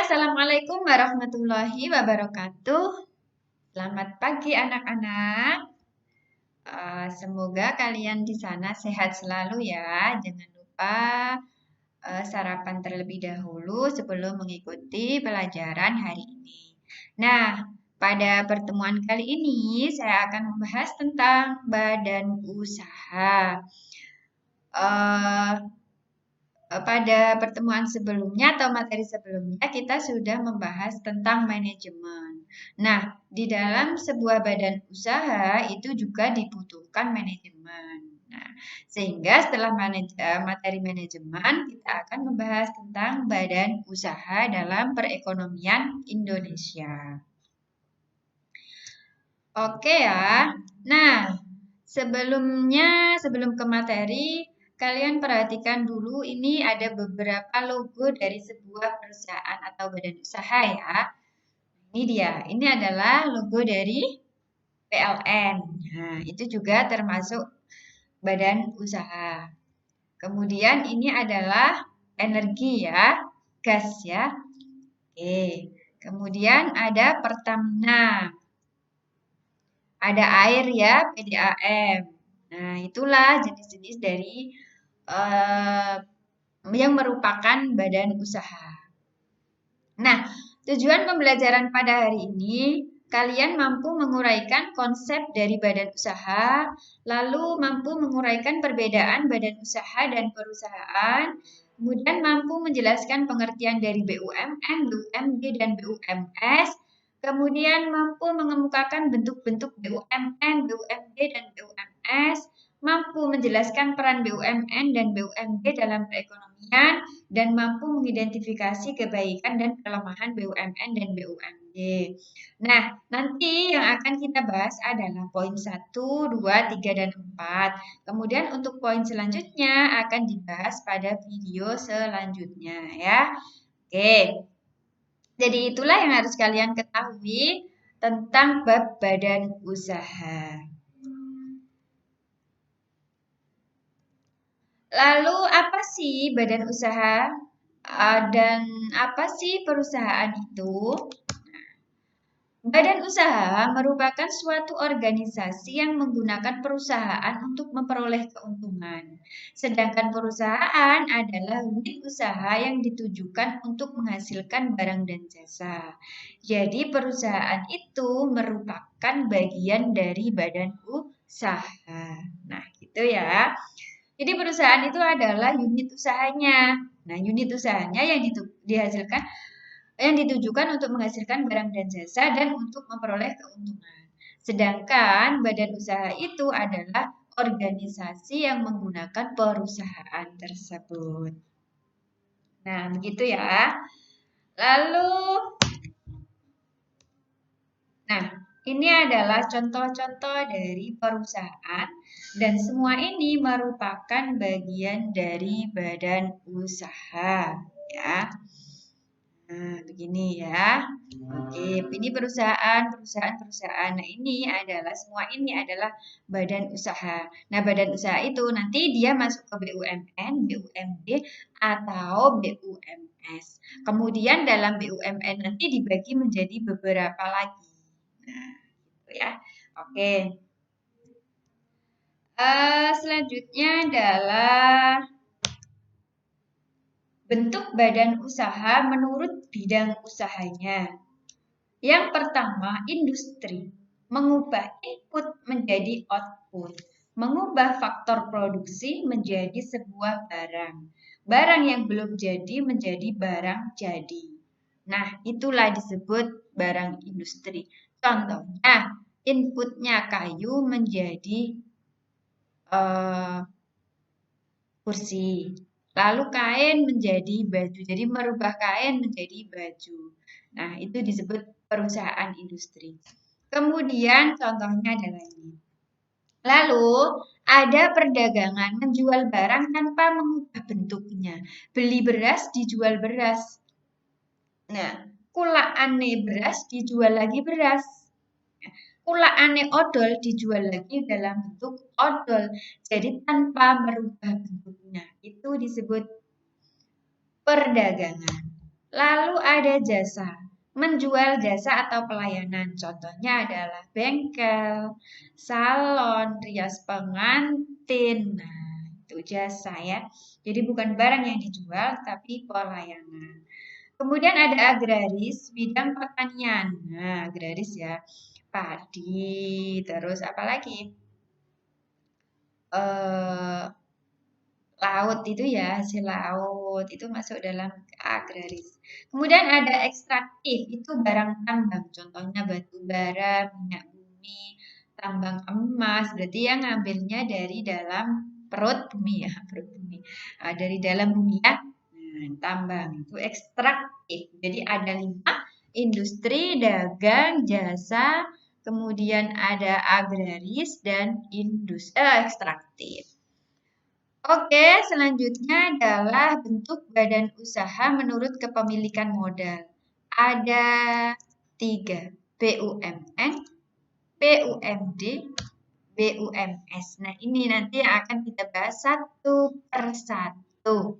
Assalamualaikum warahmatullahi wabarakatuh. Selamat pagi anak-anak. Semoga kalian di sana sehat selalu ya. Jangan lupa sarapan terlebih dahulu sebelum mengikuti pelajaran hari ini. Nah, pada pertemuan kali ini saya akan membahas tentang badan usaha. Pada pertemuan sebelumnya atau materi sebelumnya kita sudah membahas tentang manajemen. Nah, di dalam sebuah badan usaha itu juga dibutuhkan manajemen. Nah, sehingga setelah materi manajemen kita akan membahas tentang badan usaha dalam perekonomian Indonesia. Oke ya. Nah, sebelum ke materi, kalian perhatikan dulu ini ada beberapa logo dari sebuah perusahaan atau badan usaha ya. Ini dia, ini adalah logo dari PLN. Nah, itu juga termasuk badan usaha. Kemudian ini adalah energi ya, gas ya. Oke. Kemudian ada Pertamina. Ada air ya, PDAM. Nah, itulah jenis-jenis dari yang merupakan badan usaha. Nah, tujuan pembelajaran pada hari ini, kalian mampu menguraikan konsep dari badan usaha, lalu mampu menguraikan perbedaan badan usaha dan perusahaan, kemudian mampu menjelaskan pengertian dari BUMN, BUMD, dan BUMS, kemudian mampu mengemukakan bentuk-bentuk BUMN, BUMD, dan BUMS, mampu menjelaskan peran BUMN dan BUMD dalam perekonomian, dan mampu mengidentifikasi kebaikan dan kelemahan BUMN dan BUMD. Nah, nanti yang akan kita bahas adalah poin 1, 2, 3, dan 4. Kemudian untuk poin selanjutnya akan dibahas pada video selanjutnya ya. Oke. Jadi itulah yang harus kalian ketahui tentang bab badan usaha. Lalu apa sih badan usaha dan apa sih perusahaan itu? Badan usaha merupakan suatu organisasi yang menggunakan perusahaan untuk memperoleh keuntungan. Sedangkan perusahaan adalah unit usaha yang ditujukan untuk menghasilkan barang dan jasa. Jadi perusahaan itu merupakan bagian dari badan usaha. Nah, gitu ya. Jadi perusahaan itu adalah unit usahanya. Nah, unit usahanya yang dihasilkan yang ditujukan untuk menghasilkan barang dan jasa dan untuk memperoleh keuntungan. Sedangkan badan usaha itu adalah organisasi yang menggunakan perusahaan tersebut. Nah, begitu ya. Lalu, nah, ini adalah contoh-contoh dari perusahaan dan semua ini merupakan bagian dari badan usaha, ya. Nah, begini ya. Oke, ini perusahaan. Nah, ini adalah semua ini adalah badan usaha. Nah, badan usaha itu nanti dia masuk ke BUMN, BUMD, atau BUMS. Kemudian dalam BUMN nanti dibagi menjadi beberapa lagi. Nah, gitu ya. Oke. Selanjutnya adalah bentuk badan usaha menurut bidang usahanya. Yang pertama, industri. Mengubah input menjadi output. Mengubah faktor produksi menjadi sebuah barang. Barang yang belum jadi menjadi barang jadi. Nah, itulah disebut barang industri. Contohnya, inputnya kayu menjadi kursi. Lalu kain menjadi baju. Jadi merubah kain menjadi baju. Nah, itu disebut perusahaan industri. Kemudian contohnya adalah ini. Lalu ada perdagangan menjual barang tanpa mengubah bentuknya. Beli beras dijual beras. Nah, kulaane beras dijual lagi beras. Kulaane odol dijual lagi dalam bentuk odol. Jadi tanpa merubah bentuknya. Itu disebut perdagangan. Lalu ada jasa, menjual jasa atau pelayanan. Contohnya adalah bengkel, salon, rias pengantin. Nah, itu jasa ya. Jadi bukan barang yang dijual, tapi pelayanan. Kemudian ada agraris, bidang pertanian. Nah, agraris ya, padi, terus apa lagi? Eh, laut itu ya, hasil laut itu masuk dalam agraris. Kemudian ada ekstraktif, itu barang tambang, contohnya batu bara, minyak bumi, tambang emas, berarti yang ngambilnya dari dalam perut bumi ya, perut bumi. Dari dalam bumi ya. Nah, tambang itu ekstraktif. Jadi ada 5, industri, dagang, jasa, kemudian ada agraris dan ekstraktif. Oke, selanjutnya adalah bentuk badan usaha menurut kepemilikan modal. Ada 3, BUMN, BUMD, BUMS. Nah, ini nanti yang akan kita bahas satu per satu.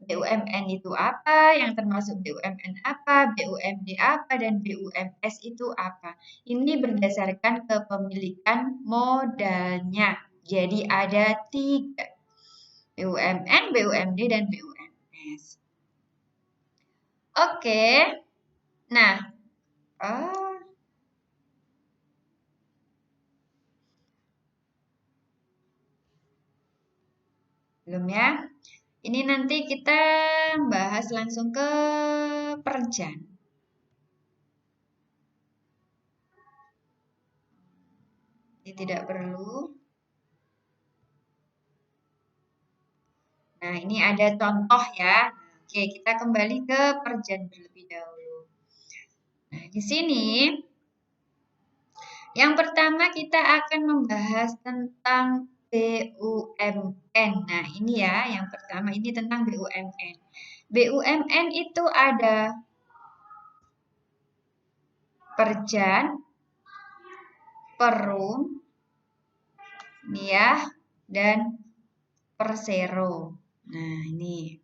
BUMN itu apa, yang termasuk BUMN apa, BUMD apa, dan BUMS itu apa. Ini berdasarkan kepemilikan modalnya. Jadi ada 3. BUMN, BUMD, dan BUMS. Oke, nah, oh, belum ya. Ini nanti kita bahas langsung ke perjan. Ini tidak perlu. Nah, ini ada contoh ya. Oke, kita kembali ke perjan terlebih dahulu. Nah, di sini yang pertama kita akan membahas tentang BUMN. Nah, ini ya, yang pertama ini tentang BUMN. BUMN itu ada perjan, perum, ya, dan persero. Nah, ini.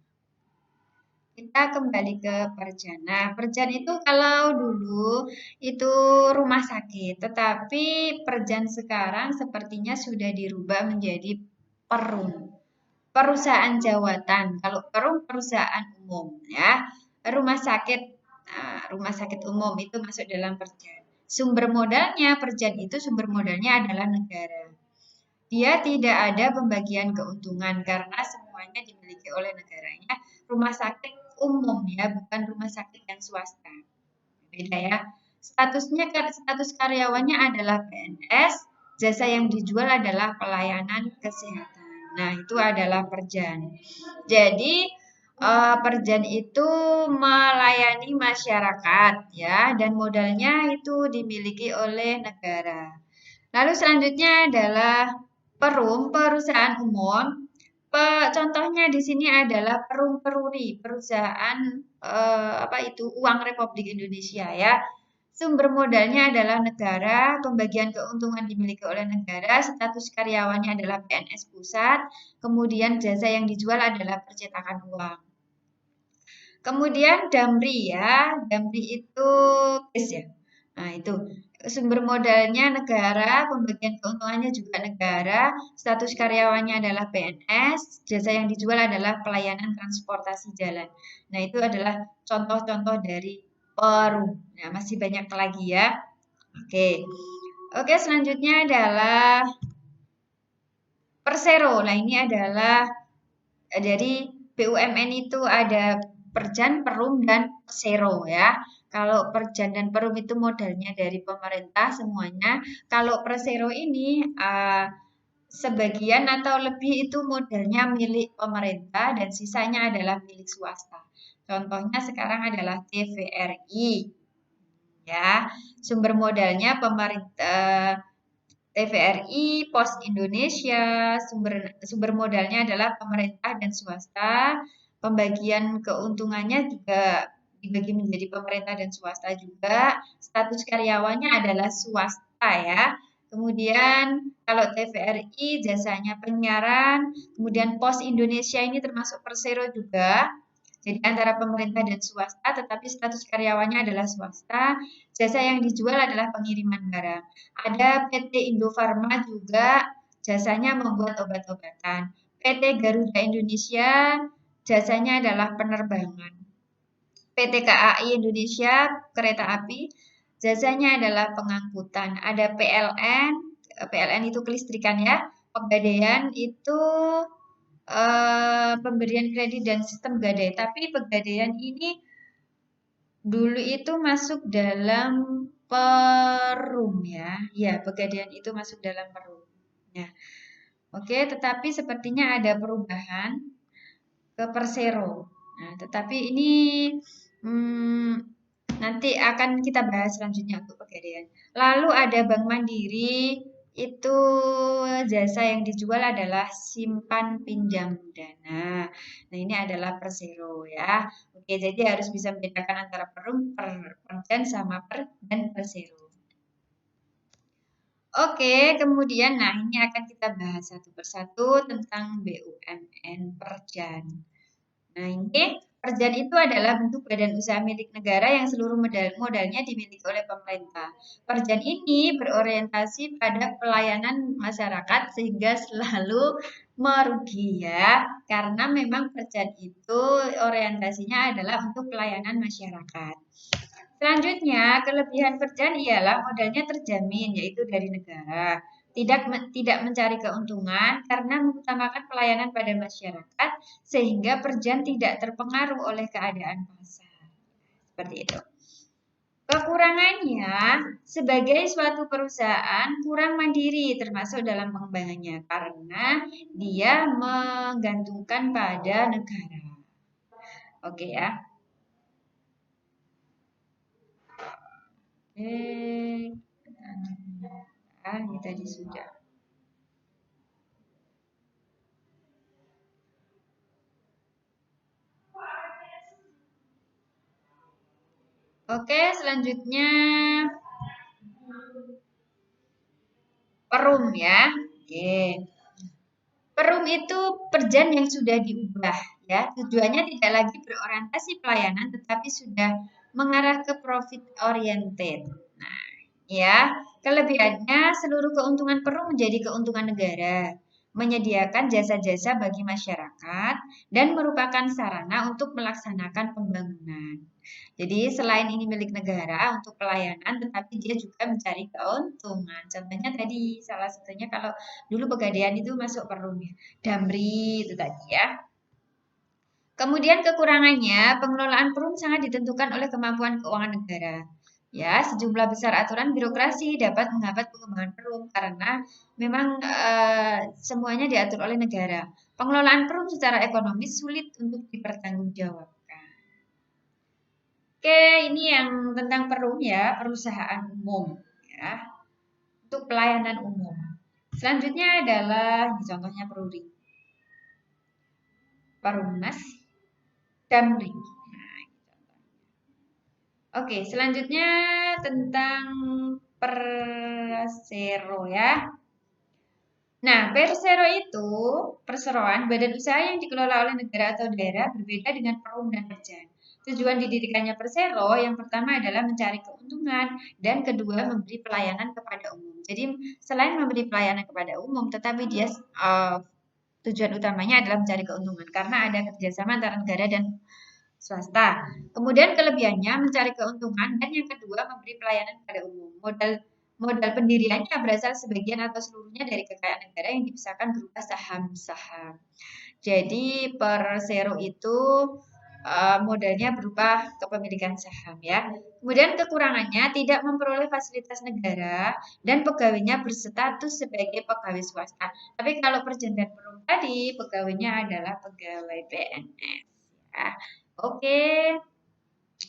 Kita kembali ke perjan. Nah, perjan itu kalau dulu itu rumah sakit, tetapi perjan sekarang sepertinya sudah dirubah menjadi perum. Perusahaan jawatan. Kalau perum perusahaan umum ya. Rumah sakit, nah, rumah sakit umum itu masuk dalam perjan. Sumber modalnya perjan itu sumber modalnya adalah negara. Dia tidak ada pembagian keuntungan karena semuanya dimiliki oleh negaranya. Rumah sakit umum ya, bukan rumah sakit yang swasta. Beda ya. Status karyawannya adalah PNS, jasa yang dijual adalah pelayanan kesehatan. Nah, itu adalah perjan. Jadi, perjan itu melayani masyarakat ya, dan modalnya itu dimiliki oleh negara. Lalu selanjutnya adalah perum, perusahaan umum. Contohnya di sini adalah Perum Peruri, perusahaan apa itu uang Republik Indonesia ya. Sumber modalnya adalah negara, pembagian keuntungan dimiliki oleh negara, status karyawannya adalah PNS pusat, kemudian jasa yang dijual adalah percetakan uang. Kemudian Damri ya, Damri itu ya. Nah, itu sumber modalnya negara, pembagian keuntungannya juga negara, status karyawannya adalah PNS, jasa yang dijual adalah pelayanan transportasi jalan. Nah, itu adalah contoh-contoh dari Perum. Nah, masih banyak lagi ya. Oke. Oke, selanjutnya adalah Persero. Nah, ini adalah dari BUMN itu ada Perjan, Perum, dan Persero ya. Kalau Perjan dan Perum itu modalnya dari pemerintah semuanya. Kalau Persero ini sebagian atau lebih itu modalnya milik pemerintah dan sisanya adalah milik swasta. Contohnya sekarang adalah TVRI. Ya, sumber modalnya pemerintah TVRI, Pos Indonesia, sumber modalnya adalah pemerintah dan swasta. Pembagian keuntungannya juga dibagi menjadi pemerintah dan swasta juga. Status karyawannya adalah swasta ya. Kemudian kalau TVRI jasanya penyiaran, kemudian Pos Indonesia ini termasuk Persero juga. Jadi antara pemerintah dan swasta, tetapi status karyawannya adalah swasta. Jasa yang dijual adalah pengiriman barang. Ada PT Indofarma juga, jasanya membuat obat-obatan. PT Garuda Indonesia, jasanya adalah penerbangan. PT KAI Indonesia, kereta api, jasanya adalah pengangkutan. Ada PLN, PLN itu kelistrikan ya. Pegadaian itu pemberian kredit dan sistem gadai. Tapi pegadaian ini dulu itu masuk dalam Perum ya. Ya, pegadaian itu masuk dalam Perum. Ya. Oke, tetapi sepertinya ada perubahan ke Persero. Nah, tetapi ini hmm, nanti akan kita bahas selanjutnya untuk pegadaian. Lalu ada Bank Mandiri, itu jasa yang dijual adalah simpan pinjam dana. Nah, ini adalah Persero ya. Oke, jadi harus bisa membedakan antara Perum, Perdan sama dan Persero. Oke, kemudian nah ini akan kita bahas satu persatu tentang BUMN Perjan. Nah, ini Perjan itu adalah bentuk badan usaha milik negara yang seluruh modalnya dimiliki oleh pemerintah. Perjan ini berorientasi pada pelayanan masyarakat sehingga selalu merugi ya, karena memang Perjan itu orientasinya adalah untuk pelayanan masyarakat. Selanjutnya, kelebihan Perjan ialah modalnya terjamin, yaitu dari negara. Tidak mencari keuntungan karena mengutamakan pelayanan pada masyarakat, sehingga Perjan tidak terpengaruh oleh keadaan pasar. Seperti itu. Kekurangannya, sebagai suatu perusahaan kurang mandiri termasuk dalam pengembangannya karena dia menggantungkan pada negara. Oke ya. Oke. Ini tadi sudah. Oke, selanjutnya Perum ya. Oke. Perum itu Perjan yang sudah diubah ya. Tujuannya tidak lagi berorientasi pelayanan tetapi sudah mengarah ke profit oriented. Nah, ya, kelebihannya seluruh keuntungan Perum menjadi keuntungan negara, menyediakan jasa-jasa bagi masyarakat dan merupakan sarana untuk melaksanakan pembangunan. Jadi selain ini milik negara untuk pelayanan, tetapi dia juga mencari keuntungan. Contohnya tadi salah satunya kalau dulu Pegadaian itu masuk Perum ya, Damri itu tadi ya. Kemudian kekurangannya, pengelolaan Perum sangat ditentukan oleh kemampuan keuangan negara. Ya, sejumlah besar aturan birokrasi dapat menghambat pengembangan Perum karena memang semuanya diatur oleh negara. Pengelolaan Perum secara ekonomis sulit untuk dipertanggungjawabkan. Oke, ini yang tentang Perum ya, perusahaan umum ya, untuk pelayanan umum. Selanjutnya adalah contohnya Peruri, Perumnas, Damri. Nah, oke, selanjutnya tentang Persero ya. Nah, Persero itu perseroan badan usaha yang dikelola oleh negara atau daerah berbeda dengan Perum dan Perjan. Tujuan didirikannya Persero yang pertama adalah mencari keuntungan dan kedua memberi pelayanan kepada umum. Jadi selain memberi pelayanan kepada umum, tetapi dia tujuan utamanya adalah mencari keuntungan karena ada kerjasama antara negara dan swasta. Kemudian kelebihannya mencari keuntungan dan yang kedua memberi pelayanan kepada umum. Modal pendiriannya berasal sebagian atau seluruhnya dari kekayaan negara yang dipisahkan berupa saham-saham. Jadi Persero itu modalnya berupa kepemilikan saham ya. Kemudian kekurangannya tidak memperoleh fasilitas negara dan pegawainya berstatus sebagai pegawai swasta. Tapi kalau Perjan dan Perum tadi pegawainya adalah pegawai PNS ya. Oke,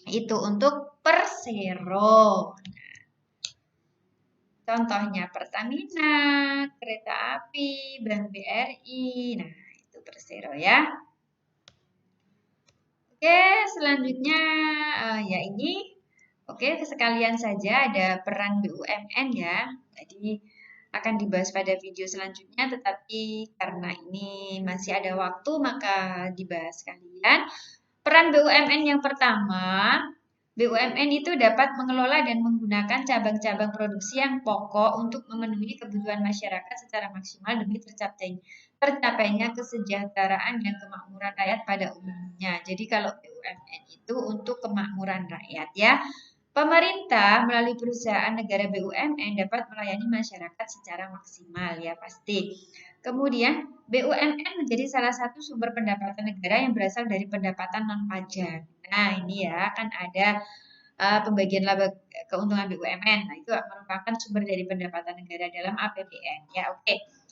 itu untuk Persero. Contohnya Pertamina, kereta api, Bank BRI. Nah, itu Persero ya. Oke, selanjutnya ya ini. Oke, sekalian saja ada peran BUMN ya. Jadi akan dibahas pada video selanjutnya, tetapi karena ini masih ada waktu maka dibahas sekalian. Peran BUMN yang pertama, BUMN itu dapat mengelola dan menggunakan cabang-cabang produksi yang pokok untuk memenuhi kebutuhan masyarakat secara maksimal demi tercapainya kesejahteraan dan kemakmuran rakyat pada umumnya. Jadi kalau BUMN itu untuk kemakmuran rakyat ya. Pemerintah melalui perusahaan negara BUMN dapat melayani masyarakat secara maksimal ya pasti. Kemudian BUMN menjadi salah satu sumber pendapatan negara yang berasal dari pendapatan non pajak. Nah ini ya kan ada pembagian laba keuntungan BUMN. Nah itu merupakan sumber dari pendapatan negara dalam APBN. Ya oke.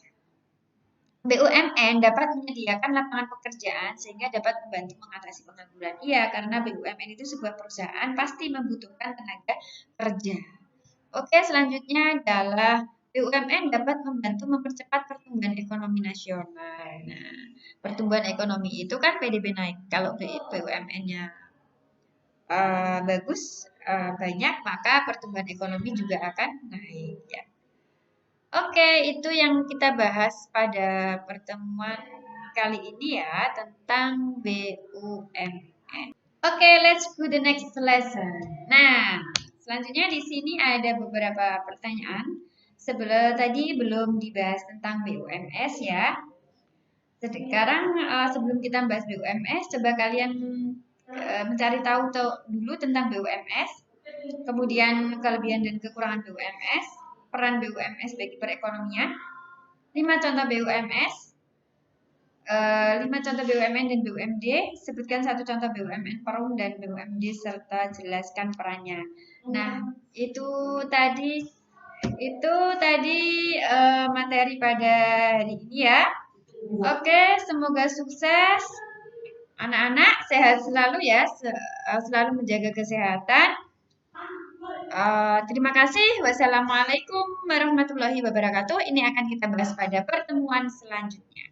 BUMN dapat menyediakan lapangan pekerjaan sehingga dapat membantu mengatasi pengangguran. Iya, karena BUMN itu sebuah perusahaan pasti membutuhkan tenaga kerja. Oke, selanjutnya adalah BUMN dapat membantu mempercepat pertumbuhan ekonomi nasional. Nah, pertumbuhan ekonomi itu kan PDB naik. Kalau BUMN-nya bagus, banyak, maka pertumbuhan ekonomi juga akan naik. Ya. Oke, itu yang kita bahas pada pertemuan kali ini ya tentang BUMN. Oke, let's go the next lesson. Nah, selanjutnya di sini ada beberapa pertanyaan. Sebelum tadi belum dibahas tentang BUMS ya. Sekarang sebelum kita bahas BUMS, coba kalian mencari tahu dulu tentang BUMS, kemudian kelebihan dan kekurangan BUMS, peran BUMS bagi perekonomian, 5 contoh BUMS, 5 contoh BUMN dan BUMD, sebutkan 1 contoh BUMN Perum dan BUMD serta jelaskan perannya. Nah, itu tadi materi pada hari ini ya. Oke, semoga sukses. Anak-anak sehat selalu ya, selalu menjaga kesehatan. Terima kasih. Wassalamualaikum warahmatullahi wabarakatuh. Ini akan kita bahas pada pertemuan selanjutnya.